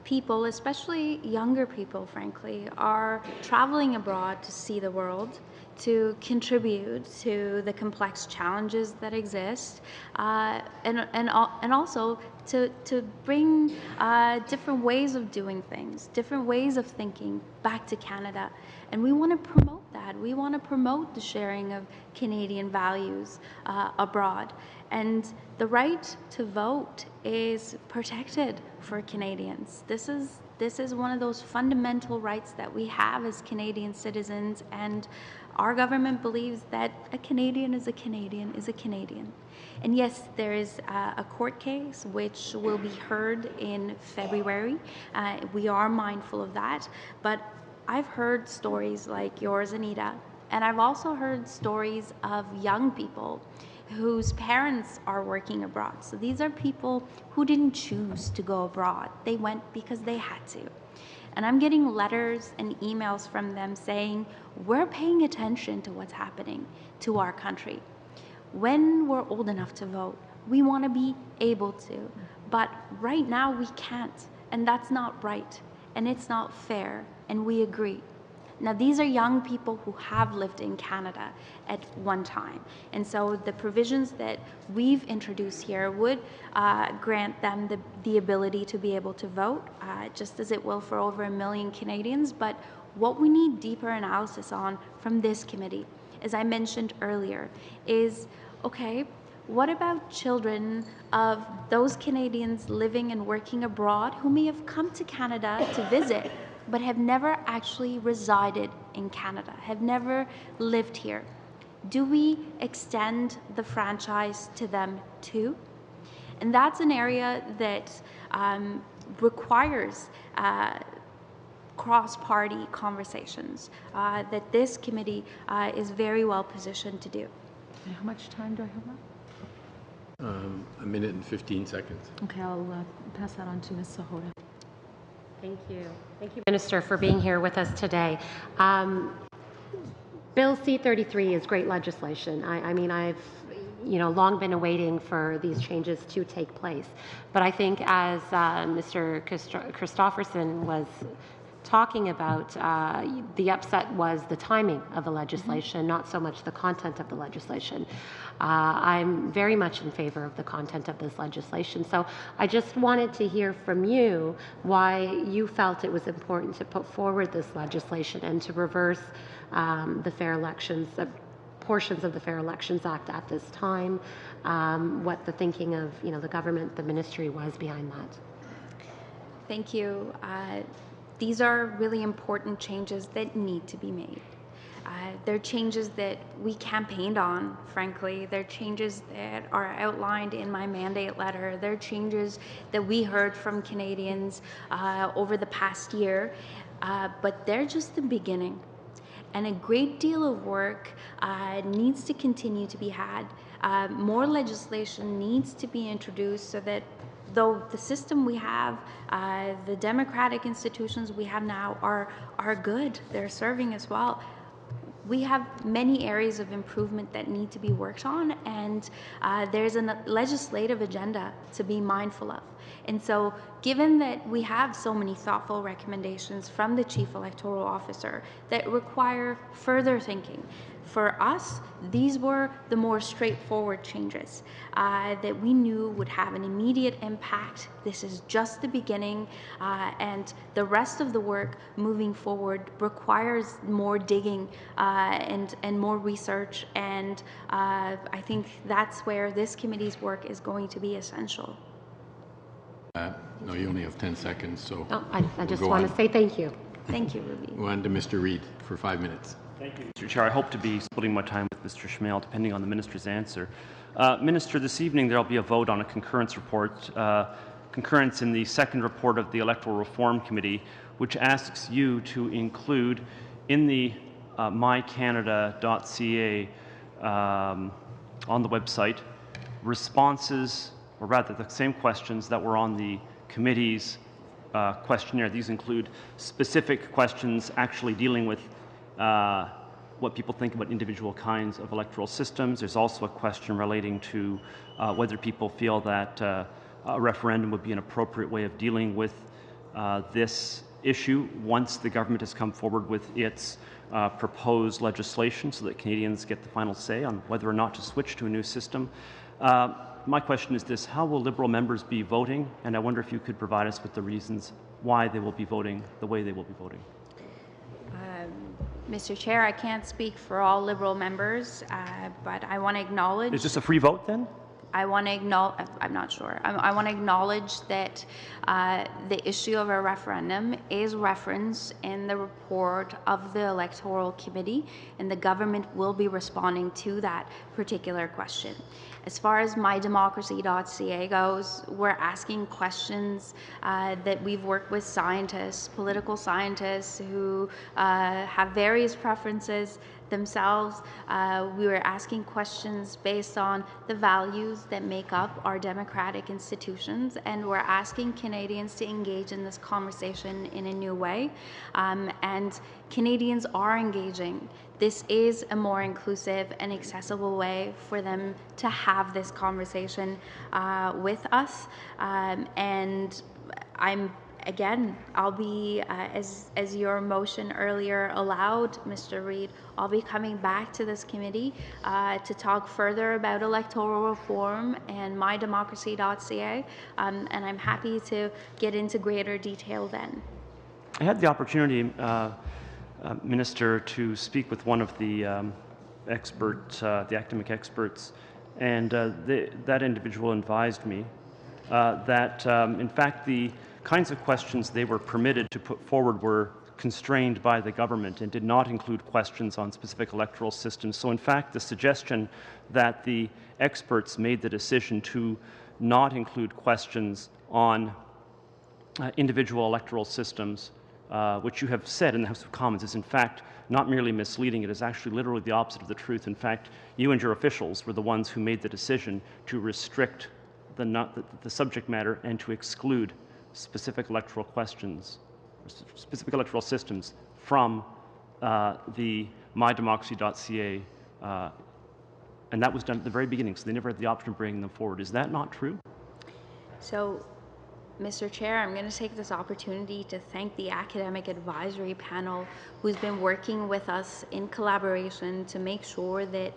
people, especially younger people, frankly, are traveling abroad to see the world, to contribute to the complex challenges that exist, and also to bring different ways of doing things, different ways of thinking back to Canada. And we want to promote that. We want to promote the sharing of Canadian values abroad. And the right to vote is protected for Canadians. This is one of those fundamental rights that we have as Canadian citizens, and our government believes that a Canadian is a Canadian is a Canadian. And yes, there is a court case which will be heard in February. We are mindful of that, but I've heard stories like yours, Anita, and I've also heard stories of young people whose parents are working abroad. So these are people who didn't choose to go abroad. They went because they had to. And I'm getting letters and emails from them saying, we're paying attention to what's happening to our country. When we're old enough to vote, we want to be able to. But right now we can't. And that's not right. And it's not fair. And we agree. Now, these are young people who have lived in Canada at one time. And so the provisions that we've introduced here would grant them the ability to be able to vote, just as it will for over 1 million Canadians. But what we need deeper analysis on from this committee, as I mentioned earlier, is, okay, what about children of those Canadians living and working abroad who may have come to Canada to visit, but have never actually resided in Canada, have never lived here? Do we extend the franchise to them too? And that's an area that requires cross-party conversations that this committee is very well positioned to do. And how much time do I have left? 1 minute and 15 seconds. Okay, I'll pass that on to Ms. Sahota. Thank you. Thank you, Minister, for being here with us today. Bill C-33 is great legislation. I mean, long been awaiting for these changes to take place. But I think as Mr. Christofferson was talking about, the upset was the timing of the legislation, not so much the content of the legislation. I'm very much in favor of the content of this legislation. So I just wanted to hear from you why you felt it was important to put forward this legislation and to reverse the Fair Elections, portions of the Fair Elections Act at this time, what the thinking of the government, the ministry was behind that. Thank you. These are really important changes that need to be made. They're changes that we campaigned on, frankly. They're changes that are outlined in my mandate letter. They're changes that we heard from Canadians over the past year, but they're just the beginning. And a great deal of work needs to continue to be had. More legislation needs to be introduced so that though the system we have, the democratic institutions we have now are good, they're serving us well. We have many areas of improvement that need to be worked on, and there's a legislative agenda to be mindful of. And so, given that we have so many thoughtful recommendations from the Chief Electoral Officer that require further thinking, for us, these were the more straightforward changes that we knew would have an immediate impact. This is just the beginning, and the rest of the work moving forward requires more digging and more research, and I think that's where this committee's work is going to be essential. No, you only have 10 seconds, so I just want to say thank you. Thank you, Ruby. Go on to Mr. Reid for 5 minutes. Thank you, Mr. Chair. I hope to be splitting my time with Mr. Schmale, depending on the Minister's answer. Minister, this evening there will be a vote on a concurrence report, concurrence in the second report of the Electoral Reform Committee, which asks you to include in the mycanada.ca on the website responses, or rather the same questions that were on the committee's questionnaire. These include specific questions actually dealing with what people think about individual kinds of electoral systems. There's also a question relating to whether people feel that a referendum would be an appropriate way of dealing with this issue once the government has come forward with its proposed legislation, so that Canadians get the final say on whether or not to switch to a new system. My question is this: how will Liberal members be voting? And I wonder if you could provide us with the reasons why they will be voting the way they will be voting. Mr. Chair, I can't speak for all Liberal members, but I want to acknowledge... Is this a free vote then? I want to acknowledge, I'm not sure. I want to acknowledge that the issue of a referendum is referenced in the report of the Electoral Committee, and the government will be responding to that particular question. As far as mydemocracy.ca goes, we're asking questions that we've worked with scientists, political scientists who have various preferences themselves. We were asking questions based on the values that make up our democratic institutions, and we're asking Canadians to engage in this conversation in a new way. And Canadians are engaging. This is a more inclusive and accessible way for them to have this conversation with us. And I'll be, as your motion earlier allowed, Mr. Reid, I'll be coming back to this committee to talk further about electoral reform and mydemocracy.ca, and I'm happy to get into greater detail then. I had the opportunity, Minister, to speak with one of the experts, the academic experts, and that individual advised me that, in fact, the kinds of questions they were permitted to put forward were constrained by the government and did not include questions on specific electoral systems. So in fact, the suggestion that the experts made the decision to not include questions on individual electoral systems, which you have said in the House of Commons, is in fact not merely misleading, it is actually literally the opposite of the truth. In fact, you and your officials were the ones who made the decision to restrict the subject matter and to exclude specific electoral questions, specific electoral systems from the mydemocracy.ca and that was done at the very beginning, so they never had the option of bringing them forward. Is that not true? So, Mr. Chair, I'm going to take this opportunity to thank the Academic Advisory Panel who's been working with us in collaboration to make sure that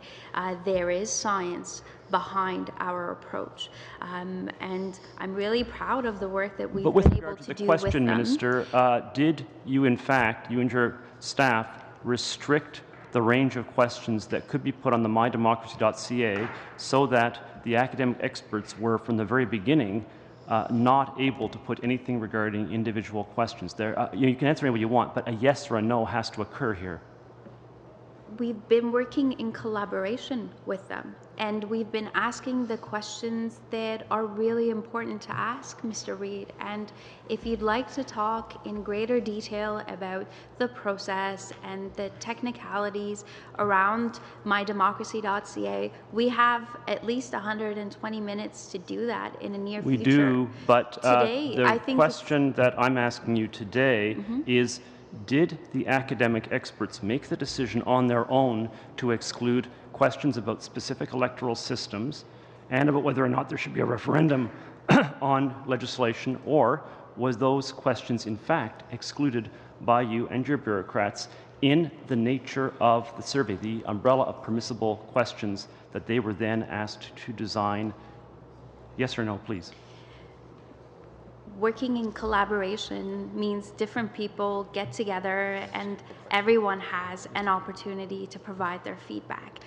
there is science behind our approach. And I'm really proud of the work that we've been able to do with them. But with regard to the question, Minister, did you in fact, you and your staff, restrict the range of questions that could be put on the mydemocracy.ca so that the academic experts were, from the very beginning, not able to put anything regarding individual questions? You can answer any way you want, but a yes or a no has to occur here. We've been working in collaboration with them, and we've been asking the questions that are really important to ask, Mr. Reid. And if you'd like to talk in greater detail about the process and the technicalities around mydemocracy.ca, we have at least 120 minutes to do that in the near future. We do, but today, the question that I'm asking you today is, did the academic experts make the decision on their own to exclude questions about specific electoral systems and about whether or not there should be a referendum on legislation, or was those questions in fact excluded by you and your bureaucrats in the nature of the survey, the umbrella of permissible questions that they were then asked to design? Yes or no, please. Working in collaboration means different people get together and everyone has an opportunity to provide their feedback.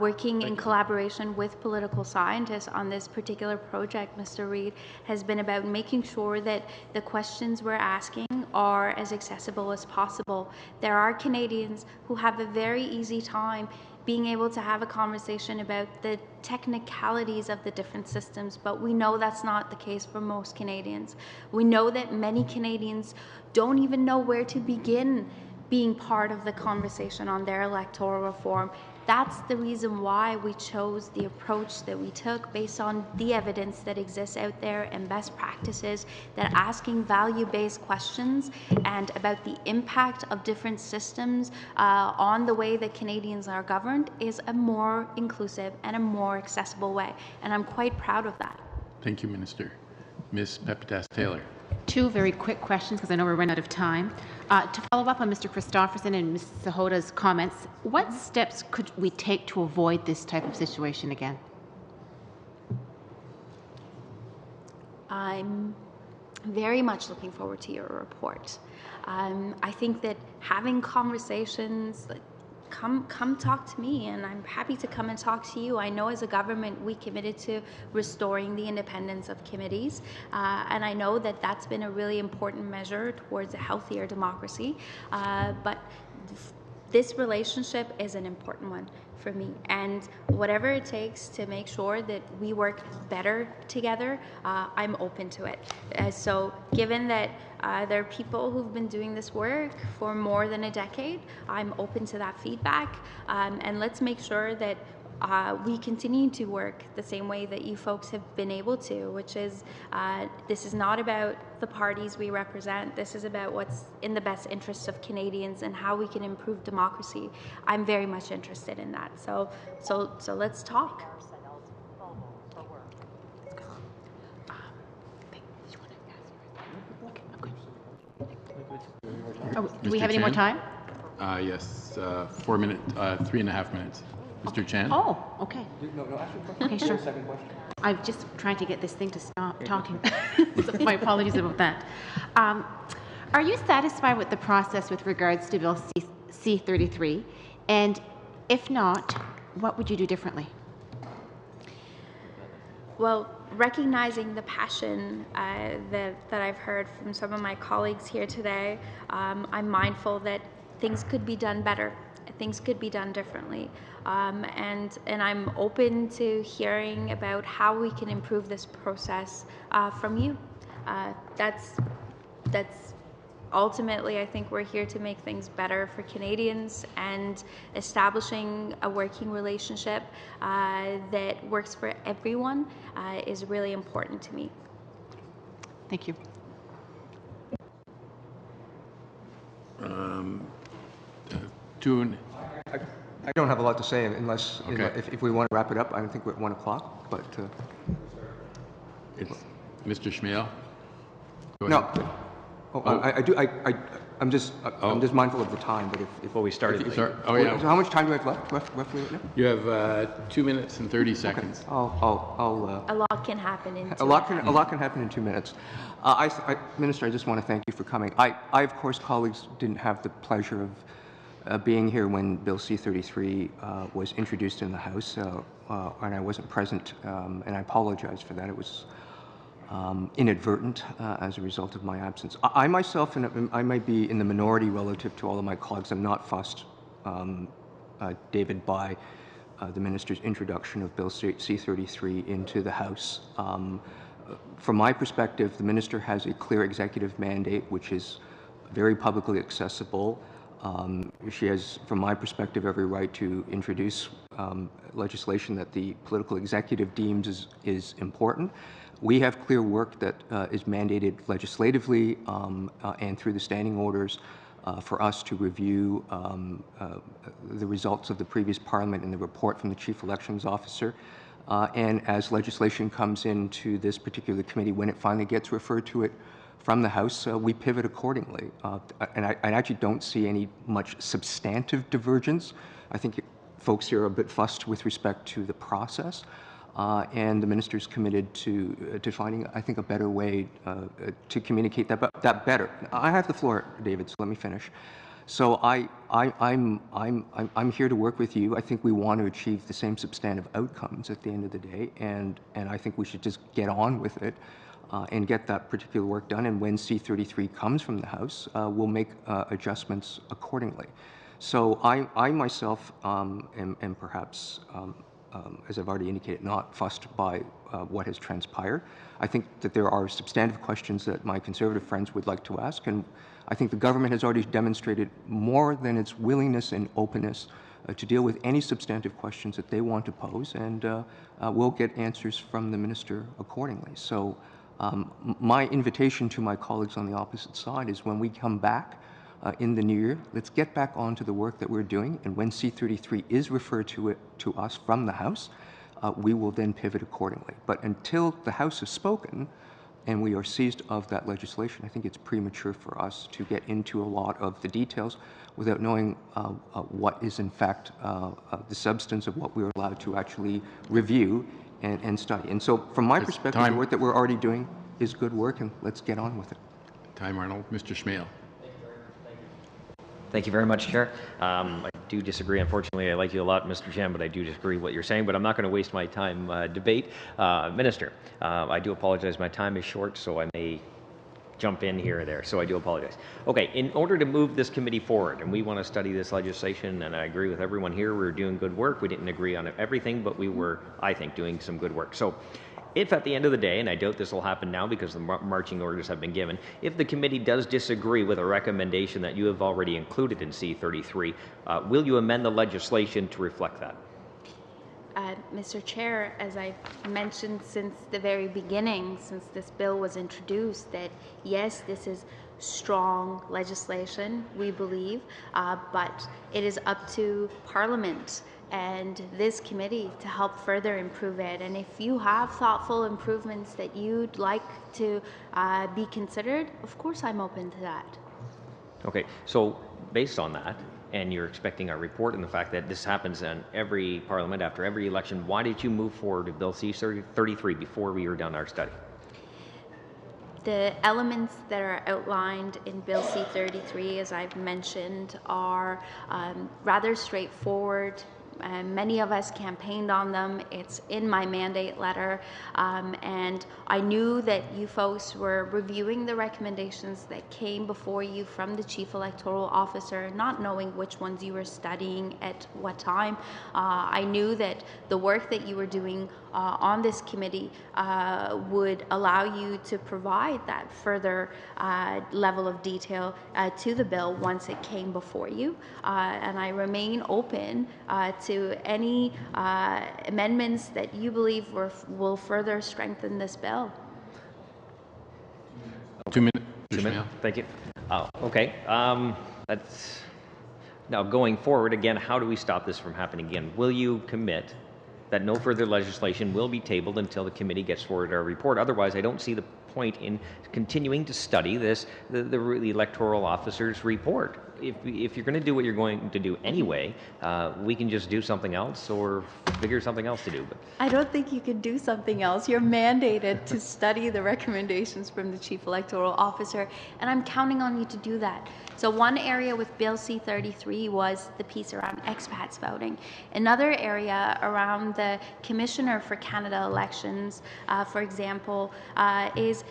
Working in collaboration with political scientists on this particular project, Mr. Reid, has been about making sure that the questions we're asking are as accessible as possible. There are Canadians who have a very easy time being able to have a conversation about the technicalities of the different systems, but we know that's not the case for most Canadians. We know that many Canadians don't even know where to begin being part of the conversation on their electoral reform. That's the reason why we chose the approach that we took, based on the evidence that exists out there and best practices, that asking value-based questions and about the impact of different systems on the way that Canadians are governed is a more inclusive and a more accessible way. And I'm quite proud of that. Thank you, Minister. Ms. Pepitas-Taylor. Two very quick questions, because I know we're running out of time. To follow up on Mr. Christopherson and Ms. Sahoda's comments, what steps could we take to avoid this type of situation again? I'm very much looking forward to your report. I think that having conversations, come talk to me, and I'm happy to come and talk to you. I know as a government we committed to restoring the independence of committees, and I know that that's been a really important measure towards a healthier democracy, but this relationship is an important one for me, and whatever it takes to make sure that we work better together, I'm open to it. So given that there are people who've been doing this work for more than a decade, I'm open to that feedback, and let's make sure that we continue to work the same way that you folks have been able to, which is this is not about the parties we represent. This is about what's in the best interests of Canadians and how we can improve democracy. I'm very much interested in that. So let's talk. Do we have any more time? Yes, 4 minutes, 3.5 minutes. Mr. Chan? Oh, okay. No, ask your question. Okay, sure. Second question. I'm just trying to get this thing to stop talking. So my apologies about that. Are you satisfied with the process with regards to Bill C-33? And if not, what would you do differently? Well, recognizing the passion that I've heard from some of my colleagues here today, I'm mindful that things could be done better. Things could be done differently, and I'm open to hearing about how we can improve this process from you. That's ultimately, I think we're here to make things better for Canadians, and establishing a working relationship that works for everyone is really important to me. Thank you. I don't have a lot to say unless, Okay. if we want to wrap it up, I think we're at 1 o'clock, but... It's Mr. Schmale? Go No. ahead. I'm just mindful of the time, but if... Before we started. Sorry. Oh, yeah. So how much time do I have left, roughly right now? You have 2 minutes and 30 seconds. I'll A lot can happen in A lot can happen in 2 minutes. Minister, I just want to thank you for coming. I of course, colleagues, didn't have the pleasure of being here when Bill C-33 was introduced in the House, and I wasn't present, and I apologize for that. It was inadvertent as a result of my absence. I myself, and I might be in the minority relative to all of my colleagues, I'm not fussed, David, by the minister's introduction of Bill C-33 into the House. From my perspective, the minister has a clear executive mandate, which is very publicly accessible. She has, from my perspective, every right to introduce legislation that the political executive deems is important. We have clear work that is mandated legislatively and through the standing orders for us to review the results of the previous Parliament and the report from the Chief Elections Officer. And as legislation comes into this particular committee, when it finally gets referred to it from the House, we pivot accordingly. And I actually don't see any much substantive divergence. I think folks here are a bit fussed with respect to the process. And the minister's committed to finding, I think, a better way to communicate that better. I have the floor, David, so let me finish. So I'm here to work with you. I think we want to achieve the same substantive outcomes at the end of the day, and I think we should just get on with it and get that particular work done. And when C-33 comes from the House, we'll make adjustments accordingly. So I myself am perhaps, as I've already indicated, not fussed by what has transpired. I think that there are substantive questions that my Conservative friends would like to ask, and I think the government has already demonstrated more than its willingness and openness to deal with any substantive questions that they want to pose, and we'll get answers from the minister accordingly. So my invitation to my colleagues on the opposite side is when we come back in the new year, let's get back onto the work that we're doing, and when C-33 is referred to us from the House, we will then pivot accordingly. But until the House has spoken and we are seized of that legislation, I think it's premature for us to get into a lot of the details without knowing what is in fact the substance of what we're allowed to actually review and study. And so from my perspective, the work that we're already doing is good work, and let's get on with it. Time, Arnold. Mr. Schmale. Thank you very much, Chair. I do disagree. Unfortunately, I like you a lot, Mr. Chen, but I do disagree with what you're saying, but I'm not going to waste my time debate. Minister, I do apologize. My time is short, so I may jump in here or there, so I do apologize. Okay, in order to move this committee forward, and we want to study this legislation, and I agree with everyone here, we were doing good work. We didn't agree on everything, but we were, I think, doing some good work. So if at the end of the day, and I doubt this will happen now because the marching orders have been given, if the committee does disagree with a recommendation that you have already included in C-33, will you amend the legislation to reflect that? Mr. Chair, as I've mentioned since the very beginning, since this bill was introduced, that yes, this is strong legislation, we believe, but it is up to Parliament and this committee to help further improve it. And if you have thoughtful improvements that you'd like to be considered, of course I'm open to that. Okay, so based on that, and you're expecting a report and the fact that this happens in every Parliament after every election, why did you move forward with Bill C-33 before we were done our study? The elements that are outlined in Bill C-33, as I've mentioned, are rather straightforward. Many of us campaigned on them. It's in my mandate letter, and I knew that you folks were reviewing the recommendations that came before you from the Chief Electoral Officer, not knowing which ones you were studying at what time. I knew that the work that you were doing on this committee would allow you to provide that further level of detail to the bill once it came before you, and I remain open to any amendments that you believe will further strengthen this bill. 2 minutes. 2 minutes. Thank you. Okay. That's Now, going forward, again, how do we stop this from happening again? Will you commit that no further legislation will be tabled until the committee gets forward our report? Otherwise, I don't see the point in continuing to study this, the electoral officer's report. If you're going to do what you're going to do anyway, we can just do something else or figure something else to do. But I don't think you can do something else. You're mandated to study the recommendations from the Chief Electoral Officer, and I'm counting on you to do that. So one area with Bill C-33 was the piece around expats voting. Another area around the Commissioner for Canada Elections, for example, is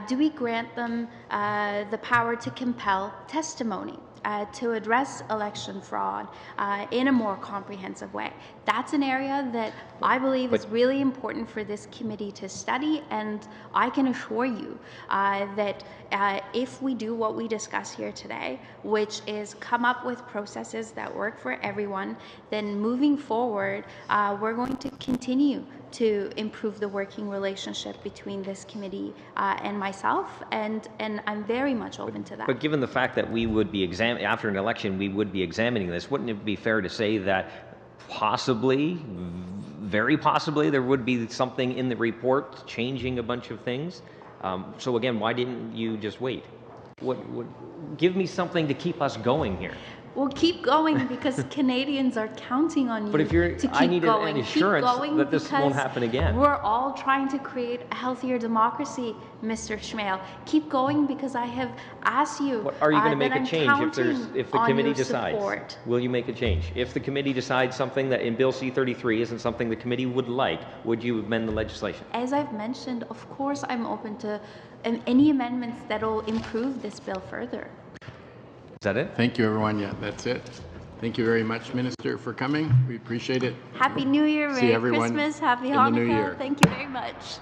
do we grant them the power to compel testimony? To address election fraud in a more comprehensive way. That's an area that I believe is really important for this committee to study, and I can assure you that if we do what we discuss here today, which is come up with processes that work for everyone, then moving forward, we're going to continue to improve the working relationship between this committee and myself, and I'm very much open to that. But given the fact that we would be after an election, we would be examining this, wouldn't it be fair to say that possibly, very possibly, there would be something in the report changing a bunch of things? So again, why didn't you just wait? Give me something to keep us going here. We'll keep going because Canadians are counting on you but if you're, to keep I need going. an assurance that this won't happen again. We're all trying to create a healthier democracy, Mr. Schmale. Keep going because I have asked you. What, are you going to make a change if the committee decides? Support. Will you make a change? If the committee decides something that in Bill C-33 isn't something the committee would like, would you amend the legislation? As I've mentioned, of course I'm open to any amendments that will improve this bill further. Is that it? Thank you, everyone. Yeah, that's it. Thank you very much, Minister, for coming. We appreciate it. Happy New Year, Merry Christmas, Happy Hanukkah. New Year. Thank you very much.